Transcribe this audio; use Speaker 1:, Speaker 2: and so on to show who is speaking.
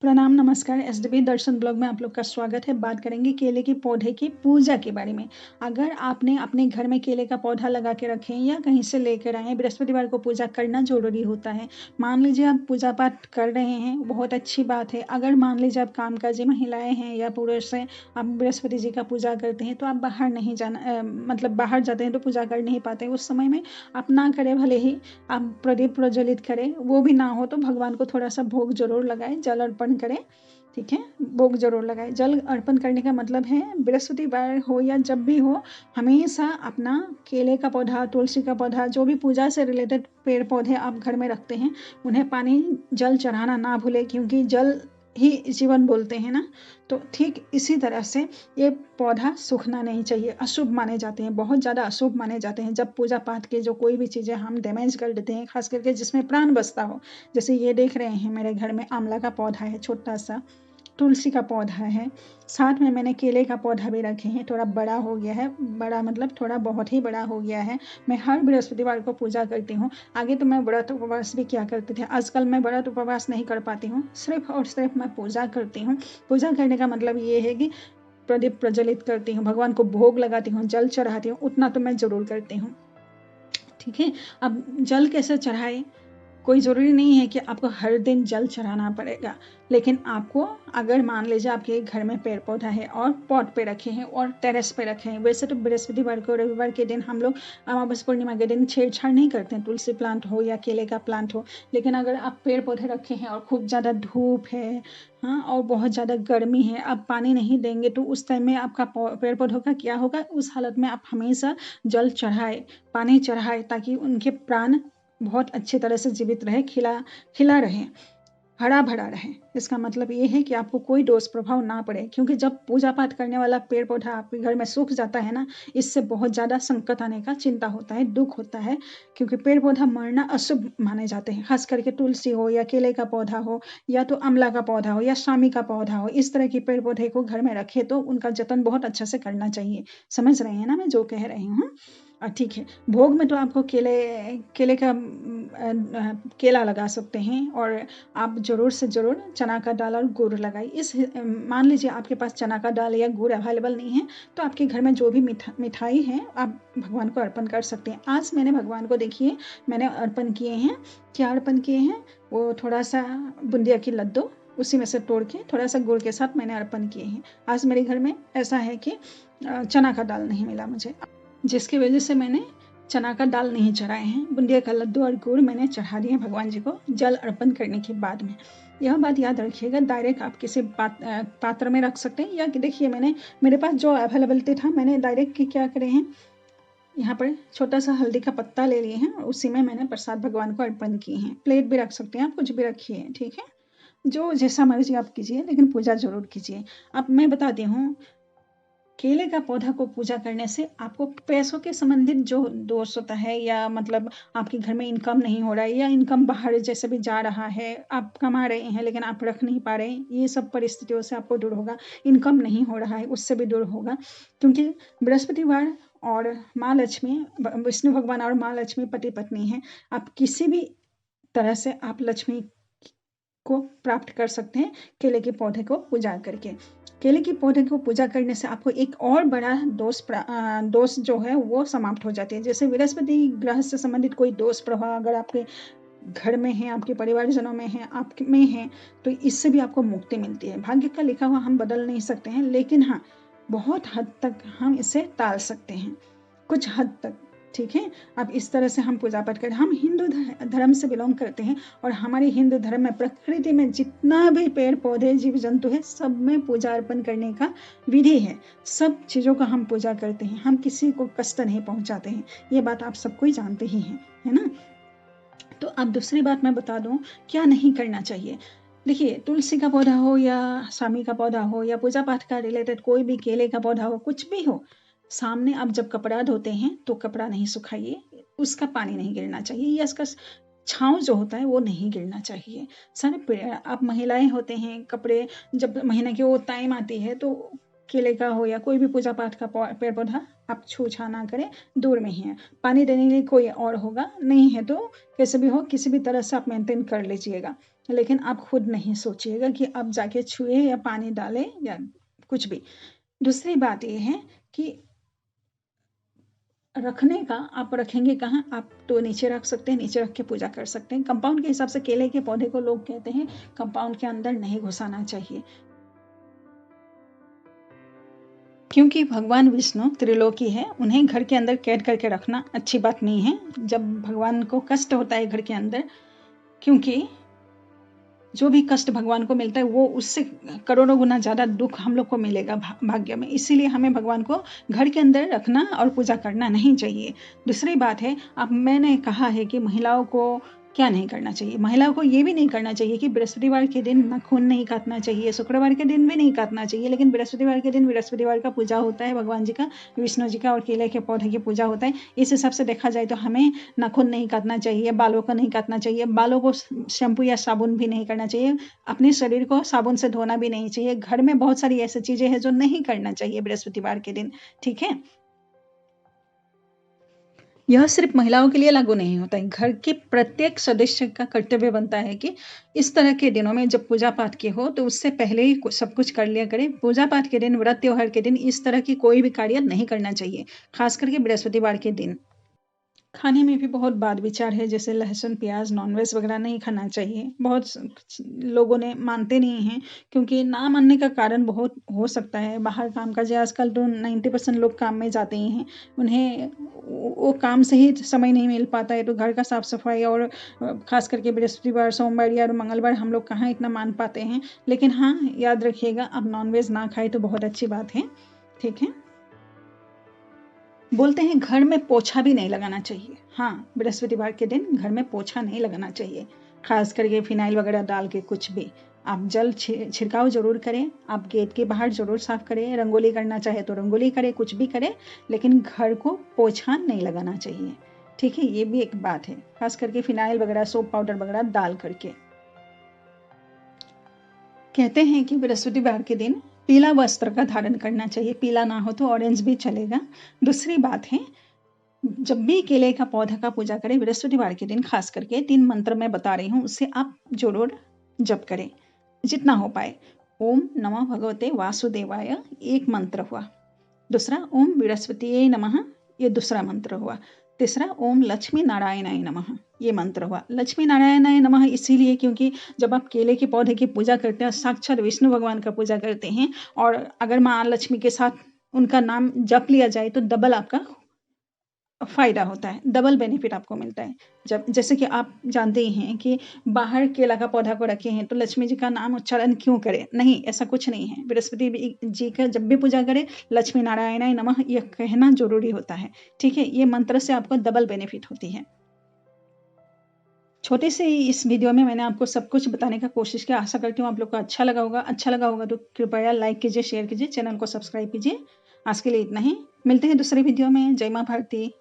Speaker 1: प्रणाम, नमस्कार। एसडीबी दर्शन ब्लॉग में आप लोग का स्वागत है। बात करेंगे केले के पौधे की पूजा के बारे में। अगर आपने अपने घर में केले का पौधा लगा के रखे हैं या कहीं से लेकर आए हैं, बृहस्पतिवार को पूजा करना ज़रूरी होता है। मान लीजिए आप पूजा पाठ कर रहे हैं, बहुत अच्छी बात है। अगर मान लीजिए आप कामकाजी महिलाएं हैं या पुरुष हैं, आप बृहस्पति जी का पूजा करते हैं, तो आप बाहर नहीं जाना, मतलब बाहर जाते हैं तो पूजा कर नहीं पाते। उस समय में आप ना करें, भले ही आप प्रदीप प्रज्वलित करें, वो भी ना हो तो भगवान को थोड़ा सा भोग जरूर लगाएं, जल अर्पण करें। ठीक है, भोग जरूर लगाएं। जल अर्पण करने का मतलब है बृहस्पतिवार हो या जब भी हो, हमेशा अपना केले का पौधा, तुलसी का पौधा, जो भी पूजा से रिलेटेड पेड़ पौधे आप घर में रखते हैं, उन्हें पानी जल चढ़ाना ना भूलें, क्योंकि जल ही जीवन बोलते हैं ना। तो ठीक इसी तरह से ये पौधा सूखना नहीं चाहिए। अशुभ माने जाते हैं, बहुत ज़्यादा अशुभ माने जाते हैं जब पूजा पाठ के जो कोई भी चीज़ें हम डैमेज कर देते हैं, खास करके जिसमें प्राण बसता हो। जैसे ये देख रहे हैं, मेरे घर में आंवला का पौधा है, छोटा सा तुलसी का पौधा है, साथ में मैंने केले का पौधा भी रखे हैं। थोड़ा बड़ा हो गया है, बड़ा मतलब थोड़ा बहुत ही बड़ा हो गया है। मैं हर बृहस्पतिवार को पूजा करती हूँ। आगे तो मैं व्रत उपवास भी किया करते थे, आजकल मैं व्रत उपवास नहीं कर पाती हूँ, सिर्फ और सिर्फ मैं पूजा करती हूँ। पूजा करने का मतलब ये है कि प्रदीप प्रज्वलित करती हूँ, भगवान को भोग लगाती हूँ, जल चढ़ाती हूँ, उतना तो मैं ज़रूर करती हूँ। ठीक है, अब जल कैसे चढ़ाए? कोई ज़रूरी नहीं है कि आपको हर दिन जल चढ़ाना पड़ेगा, लेकिन आपको अगर मान लीजिए आपके घर में पेड़ पौधा है और पॉट पे रखे हैं और टेरेस पे रखे हैं। वैसे तो बृहस्पतिवार को, रविवार के दिन हम लोग अमावस पूर्णिमा के दिन छेड़छाड़ नहीं करते हैं, तुलसी प्लांट हो या केले का प्लांट हो। लेकिन अगर आप पेड़ पौधे रखे हैं और खूब ज़्यादा धूप है, हाँ, और बहुत ज़्यादा गर्मी है, आप पानी नहीं देंगे तो उस टाइम में आपका पेड़ पौधों का क्या होगा? उस हालत में आप हमेशा जल चढ़ाए, पानी चढ़ाए, ताकि उनके प्राण बहुत अच्छी तरह से जीवित रहे, खिला रहे, हरा भरा रहे। इसका मतलब ये है कि आपको कोई दोष प्रभाव ना पड़े, क्योंकि जब पूजा पाठ करने वाला पेड़ पौधा आपके घर में सूख जाता है ना, इससे बहुत ज़्यादा संकट आने का चिंता होता है, दुख होता है। क्योंकि पेड़ पौधा मरना अशुभ माने जाते हैं, खास करके तुलसी हो या केले का पौधा हो या तो आंवला का पौधा हो या शामी का पौधा हो। इस तरह के पेड़ पौधे को घर में रखे तो उनका जतन बहुत अच्छा से करना चाहिए। समझ रहे हैं ना मैं जो कह रही हूँ? ठीक है। भोग में तो आपको केले का केला लगा सकते हैं, और आप ज़रूर से ज़रूर चना का दाल और गुड़ लगाइए। मान लीजिए आपके पास चना का दाल या गुड़ अवेलेबल नहीं है, तो आपके घर में जो भी मिठाई है आप भगवान को अर्पण कर सकते हैं। आज मैंने भगवान को, देखिए, मैंने अर्पण किए हैं। क्या अर्पण किए हैं? वो थोड़ा सा बूंदिया की लड्डू, उसी में से तोड़ के थोड़ा सा गुड़ के साथ मैंने अर्पण किए हैं। आज मेरे घर में ऐसा है कि चना का दाल नहीं मिला मुझे, जिसकी वजह से मैंने चना का दाल नहीं चढ़ाए हैं। बूंदिया का लड्डू और गुड़ मैंने चढ़ा दिए भगवान जी को जल अर्पण करने के बाद में। यह बात याद रखिएगा। डायरेक्ट आप किसी पात्र में रख सकते हैं, या देखिए, मेरे पास जो अवेलेबिलिटी था, मैंने डायरेक्ट क्या करे हैं, यहाँ पर छोटा सा हल्दी का पत्ता ले लिए हैं और उसी में मैंने प्रसाद भगवान को अर्पण किए हैं। प्लेट भी रख सकते हैं आप, कुछ भी रखिए, ठीक है, जो जैसा मर्जी आप कीजिए, लेकिन पूजा जरूर कीजिए। अब मैं बताती हूँ, केले का पौधा को पूजा करने से आपको पैसों के संबंधित जो दोष होता है, या मतलब आपके घर में इनकम नहीं हो रहा है, या इनकम बाहर जैसे भी जा रहा है, आप कमा रहे हैं लेकिन आप रख नहीं पा रहे हैं, ये सब परिस्थितियों से आपको दूर होगा। इनकम नहीं हो रहा है, उससे भी दूर होगा। क्योंकि बृहस्पतिवार और माँ लक्ष्मी, विष्णु भगवान और माँ लक्ष्मी पति पत्नी हैं। आप किसी भी तरह से आप लक्ष्मी को प्राप्त कर सकते हैं केले के पौधे को पूजा करके। केले के पौधे को पूजा करने से आपको एक और बड़ा दोष जो है वो समाप्त हो जाते हैं। जैसे बृहस्पति ग्रह से संबंधित कोई दोष प्रभाव अगर आपके घर में है, आपके परिवारजनों में है, आप में है, तो इससे भी आपको मुक्ति मिलती है। भाग्य का लिखा हुआ हम बदल नहीं सकते हैं, लेकिन हाँ, बहुत हद तक हम इसे टाल सकते हैं, कुछ हद तक। ठीक है, अब इस तरह से हम पूजा पाठ करें। हम हिंदू धर्म से बिलोंग करते हैं, और हमारे हिंदू धर्म में प्रकृति में जितना भी पेड़ पौधे जीव जंतु है, सब में पूजा अर्पण करने का विधि है। सब चीज़ों का हम पूजा करते हैं, हम किसी को कष्ट नहीं पहुंचाते हैं। ये बात आप सबको ही जानते ही हैं, है ना? तो अब दूसरी बात मैं बता दूं, क्या नहीं करना चाहिए। देखिए, तुलसी का पौधा हो या स्वामी का पौधा हो या पूजा पाठ का रिलेटेड कोई भी केले का पौधा हो, कुछ भी हो, सामने आप जब कपड़ा धोते हैं तो कपड़ा नहीं सुखाइए, उसका पानी नहीं गिरना चाहिए, या इसका छाँव जो होता है वो नहीं गिरना चाहिए। सारे आप महिलाएं होते हैं, कपड़े जब महीने की वो टाइम आती है तो केले का हो या कोई भी पूजा पाठ का पेड़ पौधा आप छू-छा ना करें, दूर में ही है। पानी देने के लिए कोई और होगा, नहीं है तो कैसे भी हो किसी भी तरह से आप मेंटेन कर लीजिएगा। लेकिन आप खुद नहीं सोचिएगा कि अब जाके छुए या पानी डालें या कुछ भी। दूसरी बात ये है कि रखने का आप रखेंगे कहाँ? आप तो नीचे रख सकते हैं, नीचे रख के पूजा कर सकते हैं। कंपाउंड के हिसाब से केले के पौधे को लोग कहते हैं कंपाउंड के अंदर नहीं घुसाना चाहिए। क्योंकि भगवान विष्णु त्रिलोकी है, उन्हें घर के अंदर कैद करके रखना अच्छी बात नहीं है। जब भगवान को कष्ट होता है घर के अंदर, क्योंकि जो भी कष्ट भगवान को मिलता है वो उससे करोड़ों गुना ज़्यादा दुख हम लोग को मिलेगा भाग्य में। इसीलिए हमें भगवान को घर के अंदर रखना और पूजा करना नहीं चाहिए। दूसरी बात है, अब मैंने कहा है कि महिलाओं को क्या नहीं करना चाहिए। महिलाओं को ये भी नहीं करना चाहिए कि बृहस्पतिवार के दिन नाखून नहीं काटना चाहिए, शुक्रवार के दिन भी नहीं काटना चाहिए, लेकिन बृहस्पतिवार के दिन बृहस्पतिवार का पूजा होता है भगवान जी का, विष्णु जी का, और केले के पौधे की पूजा होता है। इस हिसाब से देखा जाए तो हमें नाखून नहीं काटना चाहिए, बालों को नहीं काटना चाहिए, बालों को शैम्पू या साबुन भी नहीं करना चाहिए, अपने शरीर को साबुन से धोना भी नहीं चाहिए। घर में बहुत सारी ऐसी चीज़ें हैं जो नहीं करना चाहिए बृहस्पतिवार के दिन, ठीक है। यह सिर्फ महिलाओं के लिए लागू नहीं होता है, घर के प्रत्येक सदस्य का कर्तव्य बनता है कि इस तरह के दिनों में जब पूजा पाठ की हो तो उससे पहले ही सब कुछ कर लिया करें। पूजा पाठ के दिन, व्रत त्योहार के दिन इस तरह की कोई भी कार्य नहीं करना चाहिए, खास करके बृहस्पतिवार के दिन। खाने में भी बहुत बात विचार है, जैसे लहसुन, प्याज, नॉनवेज वगैरह नहीं खाना चाहिए। बहुत लोगों ने मानते नहीं हैं, क्योंकि ना मानने का कारण बहुत हो सकता है। बाहर काम काज, आजकल तो 90% लोग काम में जाते ही हैं, उन्हें वो काम से ही समय नहीं मिल पाता है, तो घर का साफ सफाई और खास करके बृहस्पतिवार, सोमवार या मंगलवार हम लोग कहाँ इतना मान पाते हैं। लेकिन हाँ, याद रखिएगा, अब नॉनवेज ना खाए तो बहुत अच्छी बात है, ठीक है। बोलते हैं घर में पोछा भी नहीं लगाना चाहिए। हाँ, बृहस्पतिवार के दिन घर में पोछा नहीं लगाना चाहिए, खास करके फिनाइल वगैरह डाल के कुछ भी। आप जल छिड़काव जरूर करें, आप गेट के बाहर जरूर साफ करें, रंगोली करना चाहे तो रंगोली करें, कुछ भी करें, लेकिन घर को पोछा नहीं लगाना चाहिए, ठीक है। ये भी एक बात है, खास करके फिनाइल वगैरह, सोप पाउडर वगैरह डाल करके। कहते हैं कि बृहस्पतिवार के दिन पीला वस्त्र का धारण करना चाहिए, पीला ना हो तो ऑरेंज भी चलेगा। दूसरी बात है, जब भी केले का पौधा का पूजा करें बृहस्पतिवार के दिन, खास करके 3 मंत्र मैं बता रही हूँ, उससे आप जरूर जप करें जितना हो पाए। ओम नमः भगवते वासुदेवाय एक मंत्र हुआ, दूसरा ओम बृहस्पतिये नमः, ये दूसरा मंत्र हुआ, तीसरा ओम लक्ष्मी नारायणाय नमः, ये मंत्र हुआ। लक्ष्मी नारायणाय नमः इसीलिए क्योंकि जब आप केले के पौधे की पूजा करते हैं, साक्षात विष्णु भगवान का पूजा करते हैं, और अगर माँ लक्ष्मी के साथ उनका नाम जप लिया जाए तो डबल आपका फ़ायदा होता है, डबल बेनिफिट आपको मिलता है। जब जैसे कि आप जानते ही हैं कि बाहर केला का पौधा को रखे हैं तो लक्ष्मी जी का नाम उच्चारण क्यों करें? नहीं, ऐसा कुछ नहीं है। बृहस्पति जी का जब भी पूजा करें, लक्ष्मी नारायणाय नमः यह कहना ज़रूरी होता है, ठीक है? ये मंत्र से आपको डबल बेनिफिट होती है। छोटे से ही इस वीडियो में मैंने आपको सब कुछ बताने का कोशिश किया। आशा करती हूँ आप लोग को अच्छा लगा होगा। अच्छा लगा होगा तो कृपया लाइक कीजिए, शेयर कीजिए, चैनल को सब्सक्राइब कीजिए। आज के लिए इतना ही, मिलते हैं दूसरे वीडियो में। जय माँ भारती।